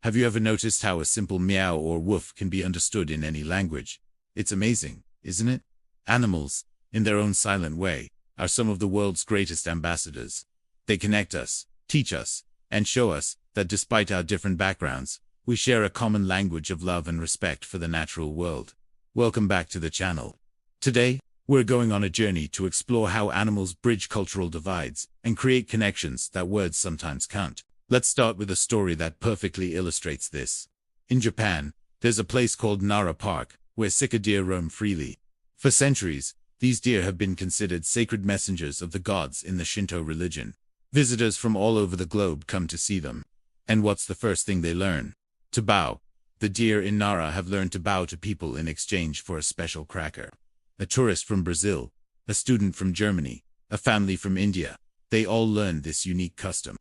Have you ever noticed how a simple meow or woof can be understood in any language? It's amazing, isn't it? Animals, in their own silent way, are some of the world's greatest ambassadors. They connect us, teach us, and show us that despite our different backgrounds, we share a common language of love and respect for the natural world. Welcome back to the channel. Today, we're going on a journey to explore how animals bridge cultural divides and create connections that words sometimes can't. Let's start with a story that perfectly illustrates this. In Japan, there's a place called Nara Park, where sika deer roam freely. For centuries, these deer have been considered sacred messengers of the gods in the Shinto religion. Visitors from all over the globe come to see them. And what's the first thing they learn? To bow. The deer in Nara have learned to bow to people in exchange for a special cracker. A tourist from Brazil, a student from Germany, a family from India, they all learned this unique custom.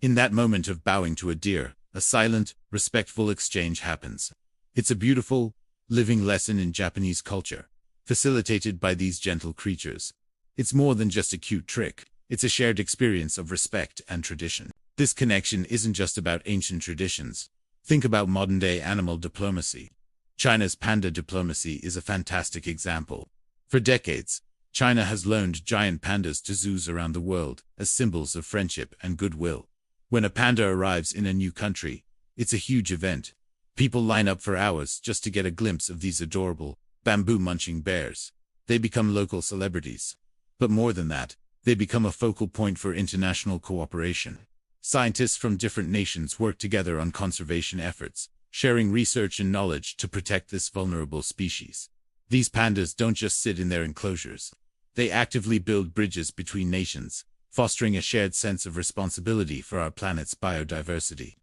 In that moment of bowing to a deer, a silent, respectful exchange happens. It's a beautiful, living lesson in Japanese culture, facilitated by these gentle creatures. It's more than just a cute trick, it's a shared experience of respect and tradition. This connection isn't just about ancient traditions. Think about modern-day animal diplomacy. China's panda diplomacy is a fantastic example. For decades, China has loaned giant pandas to zoos around the world as symbols of friendship and goodwill. When a panda arrives in a new country, it's a huge event. People line up for hours just to get a glimpse of these adorable, bamboo-munching bears. They become local celebrities. But more than that, they become a focal point for international cooperation. Scientists from different nations work together on conservation efforts, sharing research and knowledge to protect this vulnerable species. These pandas don't just sit in their enclosures. They actively build bridges between nations, fostering a shared sense of responsibility for our planet's biodiversity.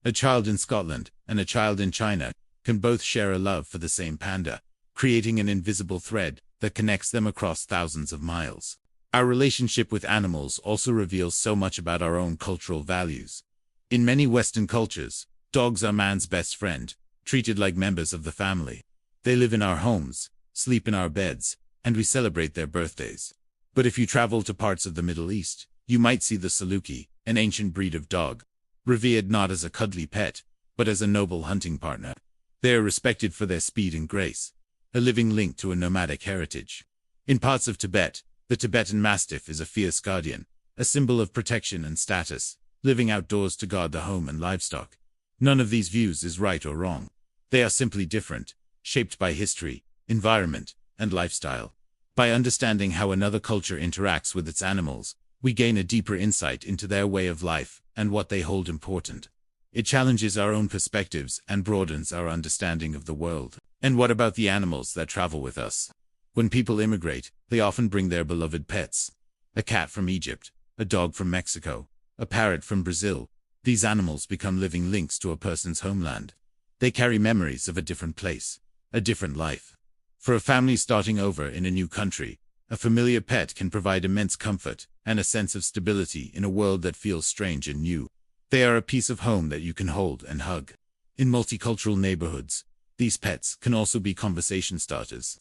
A child in Scotland and a child in China can both share a love for the same panda, creating an invisible thread that connects them across thousands of miles. Our relationship with animals also reveals so much about our own cultural values. In many Western cultures, dogs are man's best friend, treated like members of the family. They live in our homes, sleep in our beds, and we celebrate their birthdays. But if you travel to parts of the Middle East, you might see the Saluki, an ancient breed of dog, revered not as a cuddly pet, but as a noble hunting partner. They are respected for their speed and grace, a living link to a nomadic heritage. In parts of Tibet, the Tibetan Mastiff is a fierce guardian, a symbol of protection and status, living outdoors to guard the home and livestock. None of these views is right or wrong. They are simply different, shaped by history, environment, and lifestyle. By understanding how another culture interacts with its animals, we gain a deeper insight into their way of life and what they hold important. It challenges our own perspectives and broadens our understanding of the world. And what about the animals that travel with us? When people immigrate, they often bring their beloved pets. A cat from Egypt, a dog from Mexico, a parrot from Brazil. These animals become living links to a person's homeland. They carry memories of a different place, a different life. For a family starting over in a new country, a familiar pet can provide immense comfort and a sense of stability in a world that feels strange and new. They are a piece of home that you can hold and hug. In multicultural neighborhoods, these pets can also be conversation starters.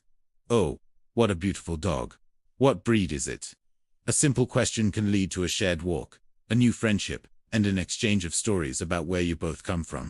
Oh, what a beautiful dog. What breed is it? A simple question can lead to a shared walk, a new friendship, and an exchange of stories about where you both come from.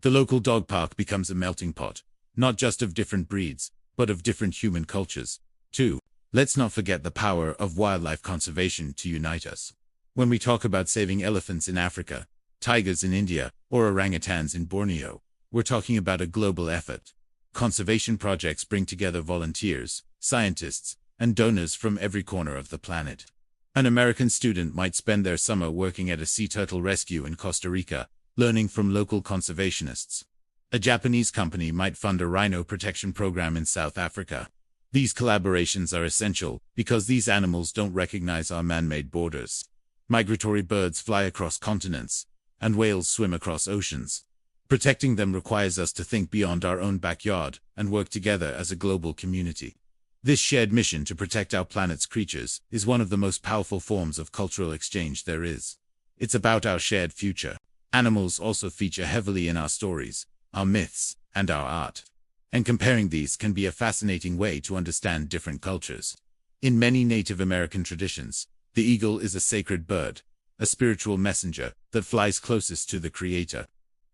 The local dog park becomes a melting pot, not just of different breeds, but of different human cultures, too. Let's not forget the power of wildlife conservation to unite us. When we talk about saving elephants in Africa, tigers in India, or orangutans in Borneo, we're talking about a global effort. Conservation projects bring together volunteers, scientists, and donors from every corner of the planet. An American student might spend their summer working at a sea turtle rescue in Costa Rica, learning from local conservationists. A Japanese company might fund a rhino protection program in South Africa. These collaborations are essential because these animals don't recognize our man-made borders. Migratory birds fly across continents, and whales swim across oceans. Protecting them requires us to think beyond our own backyard and work together as a global community. This shared mission to protect our planet's creatures is one of the most powerful forms of cultural exchange there is. It's about our shared future. Animals also feature heavily in our stories, our myths, and our art. And comparing these can be a fascinating way to understand different cultures. In many Native American traditions, the eagle is a sacred bird, a spiritual messenger that flies closest to the Creator.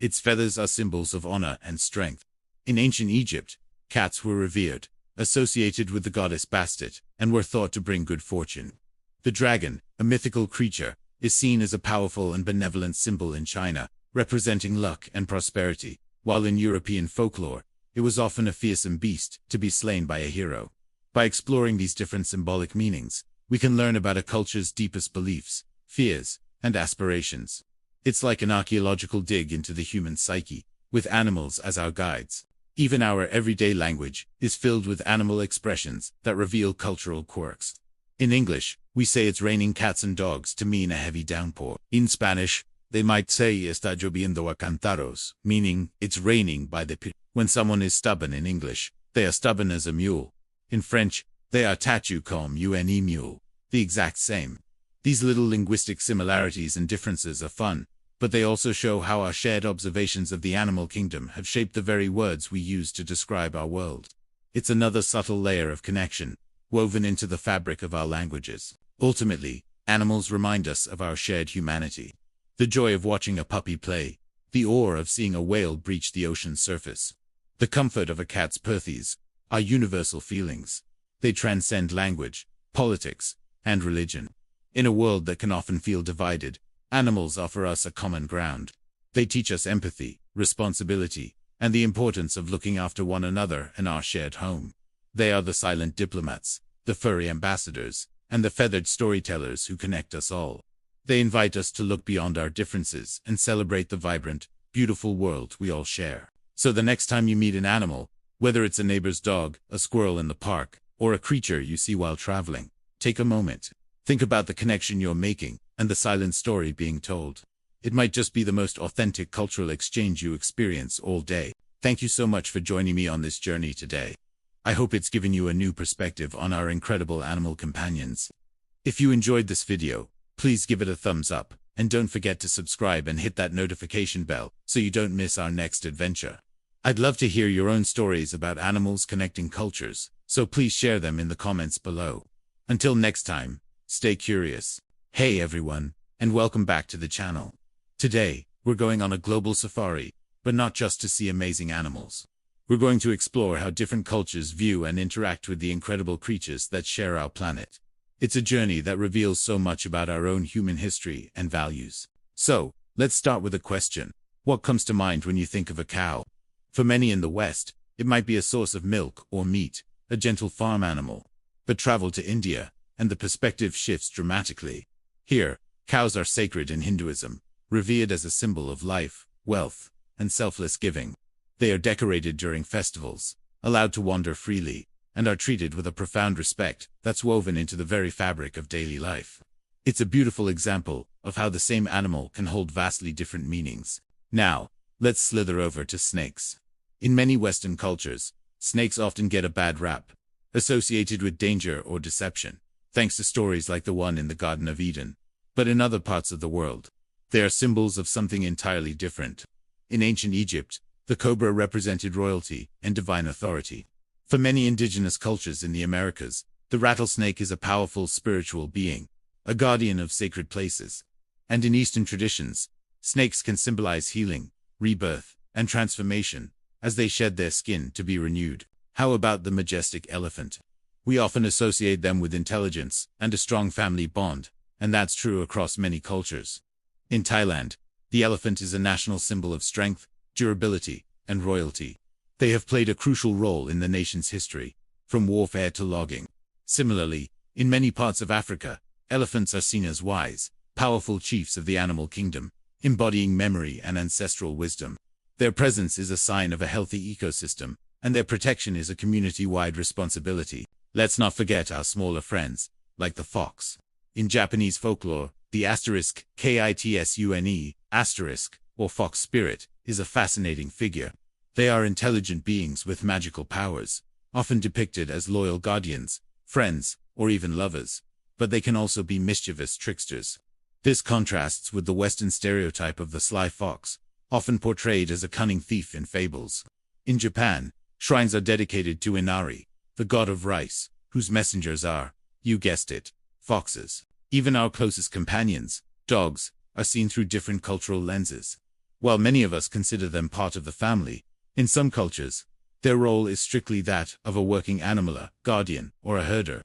Its feathers are symbols of honor and strength. In ancient Egypt, cats were revered, associated with the goddess Bastet, and were thought to bring good fortune. The dragon, a mythical creature, is seen as a powerful and benevolent symbol in China, representing luck and prosperity, while in European folklore, it was often a fearsome beast to be slain by a hero. By exploring these different symbolic meanings, we can learn about a culture's deepest beliefs, fears, and aspirations. It's like an archaeological dig into the human psyche, with animals as our guides. Even our everyday language is filled with animal expressions that reveal cultural quirks. In English, we say it's raining cats and dogs to mean a heavy downpour. In Spanish, they might say está lloviendo a cantaros, meaning it's raining by the pit. When someone is stubborn in English, they are stubborn as a mule. In French, they are têtu comme une mule, the exact same. These little linguistic similarities and differences are fun, but they also show how our shared observations of the animal kingdom have shaped the very words we use to describe our world. It's another subtle layer of connection, woven into the fabric of our languages. Ultimately, animals remind us of our shared humanity. The joy of watching a puppy play, the awe of seeing a whale breach the ocean's surface, the comfort of a cat's purthes, are universal feelings. They transcend language, politics, and religion. In a world that can often feel divided, animals offer us a common ground. They teach us empathy, responsibility, and the importance of looking after one another and our shared home. They are the silent diplomats, the furry ambassadors, and the feathered storytellers who connect us all. They invite us to look beyond our differences and celebrate the vibrant, beautiful world we all share. So the next time you meet an animal, whether it's a neighbor's dog, a squirrel in the park, or a creature you see while traveling, take a moment. Think about the connection you're making and the silent story being told. It might just be the most authentic cultural exchange you experience all day. Thank you so much for joining me on this journey today. I hope it's given you a new perspective on our incredible animal companions. If you enjoyed this video, please give it a thumbs up, and don't forget to subscribe and hit that notification bell so you don't miss our next adventure. I'd love to hear your own stories about animals connecting cultures, so please share them in the comments below. Until next time, stay curious. Hey everyone, and welcome back to the channel. Today, we're going on a global safari, but not just to see amazing animals. We're going to explore how different cultures view and interact with the incredible creatures that share our planet. It's a journey that reveals so much about our own human history and values. So, let's start with a question. What comes to mind when you think of a cow? For many in the West, it might be a source of milk or meat, a gentle farm animal. But travel to India, and the perspective shifts dramatically. Here, cows are sacred in Hinduism, revered as a symbol of life, wealth, and selfless giving. They are decorated during festivals, allowed to wander freely, and are treated with a profound respect that's woven into the very fabric of daily life. It's a beautiful example of how the same animal can hold vastly different meanings. Now, let's slither over to snakes. In many Western cultures, snakes often get a bad rap, associated with danger or deception, thanks to stories like the one in the Garden of Eden. But in other parts of the world, they are symbols of something entirely different. In ancient Egypt, the cobra represented royalty and divine authority. For many indigenous cultures in the Americas, the rattlesnake is a powerful spiritual being, a guardian of sacred places. And in Eastern traditions, snakes can symbolize healing, rebirth, and transformation, as they shed their skin to be renewed. How about the majestic elephant? We often associate them with intelligence and a strong family bond, and that's true across many cultures. In Thailand, the elephant is a national symbol of strength, durability, and royalty. They have played a crucial role in the nation's history, from warfare to logging. Similarly, in many parts of Africa, elephants are seen as wise, powerful chiefs of the animal kingdom, embodying memory and ancestral wisdom. Their presence is a sign of a healthy ecosystem, and their protection is a community-wide responsibility. Let's not forget our smaller friends, like the fox. In Japanese folklore, the kitsune, or fox spirit, is a fascinating figure. They are intelligent beings with magical powers, often depicted as loyal guardians, friends, or even lovers. But they can also be mischievous tricksters. This contrasts with the Western stereotype of the sly fox, often portrayed as a cunning thief in fables. In Japan, shrines are dedicated to Inari, the god of rice, whose messengers are, you guessed it, foxes. Even our closest companions, dogs, are seen through different cultural lenses. While many of us consider them part of the family, in some cultures, their role is strictly that of a working animal, a guardian, or a herder.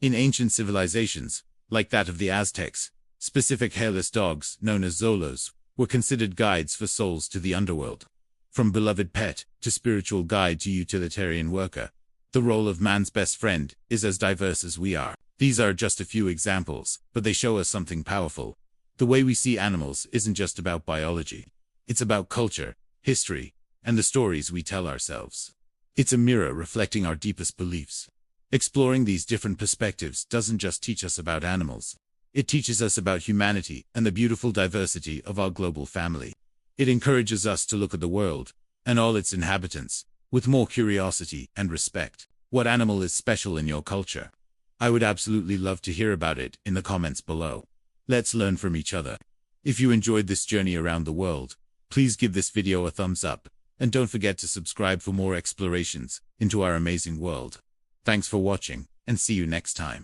In ancient civilizations, like that of the Aztecs, specific hairless dogs, known as zolos, were considered guides for souls to the underworld. From beloved pet to spiritual guide to utilitarian worker, the role of man's best friend is as diverse as we are. These are just a few examples, but they show us something powerful. The way we see animals isn't just about biology. It's about culture, history, and the stories we tell ourselves. It's a mirror reflecting our deepest beliefs. Exploring these different perspectives doesn't just teach us about animals. It teaches us about humanity and the beautiful diversity of our global family. It encourages us to look at the world, and all its inhabitants, with more curiosity and respect. What animal is special in your culture? I would absolutely love to hear about it in the comments below. Let's learn from each other. If you enjoyed this journey around the world, please give this video a thumbs up, and don't forget to subscribe for more explorations into our amazing world. Thanks for watching, and see you next time.